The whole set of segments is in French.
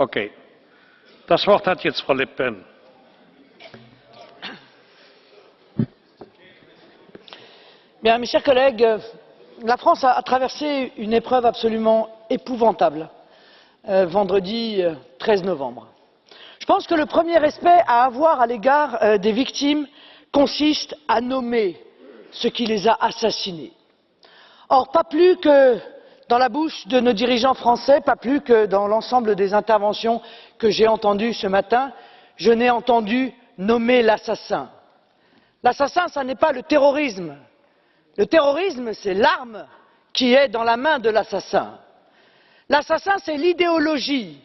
Okay. Das Wort hat jetzt Frau Le Pen. Bien, mes chers collègues, la France a traversé une épreuve absolument épouvantable vendredi 13 novembre. Je pense que le premier respect à avoir à l'égard des victimes consiste à nommer ce qui les a assassinés. Or, pas plus que dans la bouche de nos dirigeants français, pas plus que dans l'ensemble des interventions que j'ai entendues ce matin, je n'ai entendu nommer l'assassin. L'assassin, ce n'est pas le terrorisme. Le terrorisme, c'est l'arme qui est dans la main de l'assassin. L'assassin, c'est l'idéologie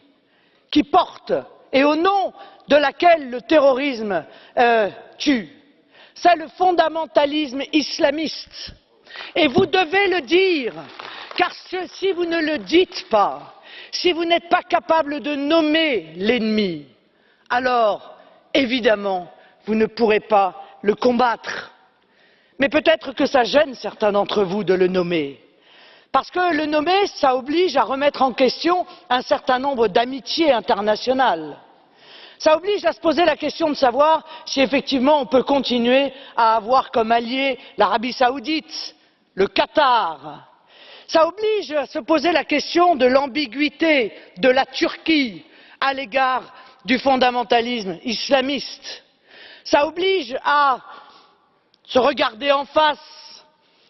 qui porte et au nom de laquelle le terrorisme tue. C'est le fondamentalisme islamiste. Et vous devez le dire, car si vous ne le dites pas, si vous n'êtes pas capable de nommer l'ennemi, alors, évidemment, vous ne pourrez pas le combattre. Mais peut-être que ça gêne certains d'entre vous de le nommer. Parce que le nommer, ça oblige à remettre en question un certain nombre d'amitiés internationales. Ça oblige à se poser la question de savoir si effectivement on peut continuer à avoir comme allié l'Arabie Saoudite, le Qatar. Ça oblige à se poser la question de l'ambiguïté de la Turquie à l'égard du fondamentalisme islamiste. Ça oblige à se regarder en face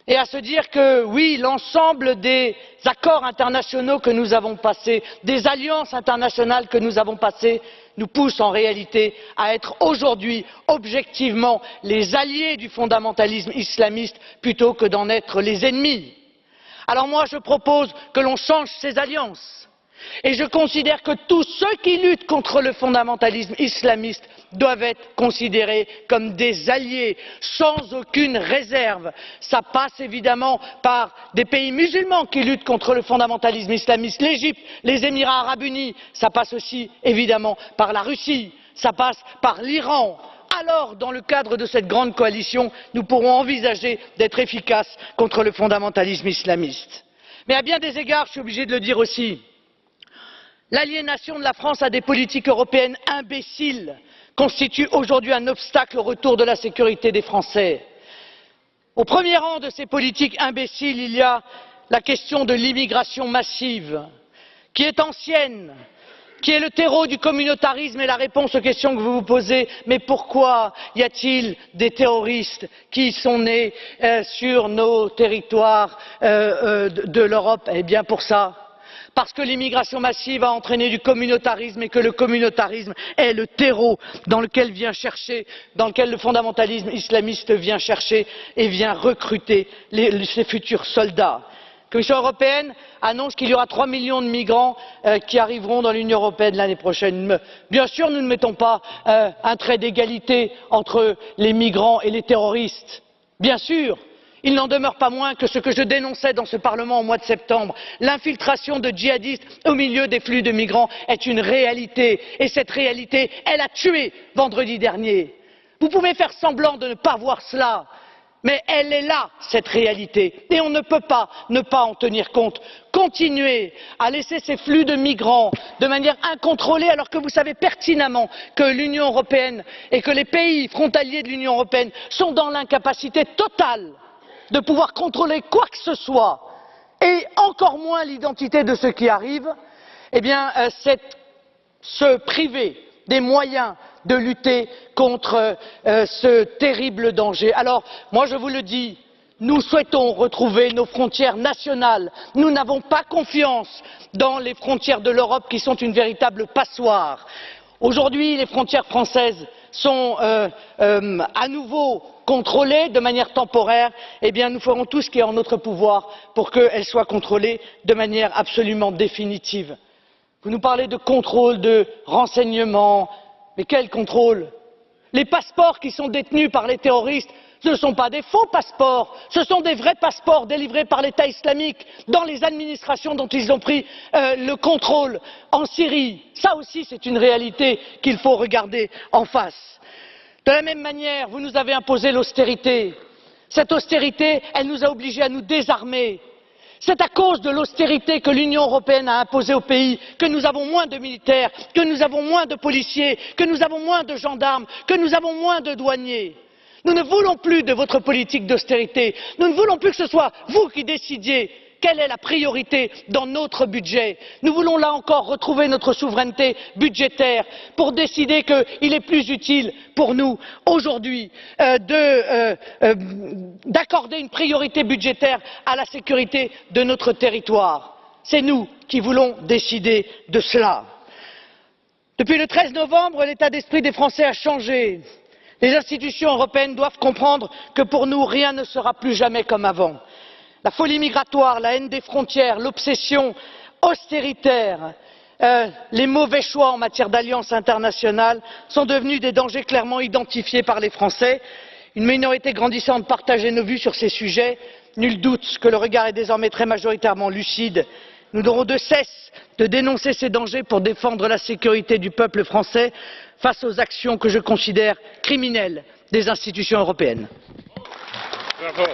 et à se dire que oui, l'ensemble des accords internationaux que nous avons passés, des alliances internationales que nous avons passées, nous poussent en réalité à être aujourd'hui objectivement les alliés du fondamentalisme islamiste plutôt que d'en être les ennemis. Alors moi je propose que l'on change ces alliances et je considère que tous ceux qui luttent contre le fondamentalisme islamiste doivent être considérés comme des alliés sans aucune réserve. Ça passe évidemment par des pays musulmans qui luttent contre le fondamentalisme islamiste, l'Égypte, les Émirats arabes unis, ça passe aussi évidemment par la Russie, ça passe par l'Iran. Alors, dans le cadre de cette grande coalition, nous pourrons envisager d'être efficaces contre le fondamentalisme islamiste. Mais à bien des égards, je suis obligé de le dire aussi, l'aliénation de la France à des politiques européennes imbéciles constitue aujourd'hui un obstacle au retour de la sécurité des Français. Au premier rang de ces politiques imbéciles, il y a la question de l'immigration massive, qui est ancienne, qui est le terreau du communautarisme et la réponse aux questions que vous vous posez. Mais pourquoi y a-t-il des terroristes qui sont nés sur nos territoires de l'Europe? Eh bien pour ça. Parce que l'immigration massive a entraîné du communautarisme et que le communautarisme est le terreau dans lequel le fondamentalisme islamiste vient chercher et vient recruter ses futurs soldats. La Commission européenne annonce qu'il y aura 3 millions de migrants qui arriveront dans l'Union européenne l'année prochaine. Bien sûr, nous ne mettons pas un trait d'égalité entre les migrants et les terroristes. Bien sûr. Il n'en demeure pas moins que ce que je dénonçais dans ce Parlement au mois de septembre, l'infiltration de djihadistes au milieu des flux de migrants est une réalité. Et cette réalité, elle a tué vendredi dernier. Vous pouvez faire semblant de ne pas voir cela, mais elle est là, cette réalité. Et on ne peut pas ne pas en tenir compte. Continuer à laisser ces flux de migrants de manière incontrôlée alors que vous savez pertinemment que l'Union européenne et que les pays frontaliers de l'Union européenne sont dans l'incapacité totale de pouvoir contrôler quoi que ce soit, et encore moins l'identité de ceux qui arrivent, eh bien, c'est se priver des moyens de lutter contre ce terrible danger. Alors, moi je vous le dis, nous souhaitons retrouver nos frontières nationales. Nous n'avons pas confiance dans les frontières de l'Europe qui sont une véritable passoire. Aujourd'hui, les frontières françaises sont à nouveau contrôlées de manière temporaire. Eh bien, nous ferons tout ce qui est en notre pouvoir pour qu'elles soient contrôlées de manière absolument définitive. Vous nous parlez de contrôle, de renseignement, mais quel contrôle? Les passeports qui sont détenus par les terroristes, ce ne sont pas des faux passeports, ce sont des vrais passeports délivrés par l'État islamique dans les administrations dont ils ont pris le contrôle en Syrie. Ça aussi, c'est une réalité qu'il faut regarder en face. De la même manière, vous nous avez imposé l'austérité. Cette austérité, elle nous a obligés à nous désarmer. C'est à cause de l'austérité que l'Union européenne a imposée au pays que nous avons moins de militaires, que nous avons moins de policiers, que nous avons moins de gendarmes, que nous avons moins de douaniers. Nous ne voulons plus de votre politique d'austérité. Nous ne voulons plus que ce soit vous qui décidiez quelle est la priorité dans notre budget. Nous voulons là encore retrouver notre souveraineté budgétaire pour décider qu'il est plus utile pour nous aujourd'hui d'accorder une priorité budgétaire à la sécurité de notre territoire. C'est nous qui voulons décider de cela. Depuis le 13 novembre, l'état d'esprit des Français a changé. Les institutions européennes doivent comprendre que pour nous, rien ne sera plus jamais comme avant. La folie migratoire, la haine des frontières, l'obsession austéritaire, les mauvais choix en matière d'alliances internationales sont devenus des dangers clairement identifiés par les Français. Une minorité grandissante partageait nos vues sur ces sujets. Nul doute que le regard est désormais très majoritairement lucide. Nous n'aurons de cesse de dénoncer ces dangers pour défendre la sécurité du peuple français face aux actions que je considère criminelles des institutions européennes. Bravo.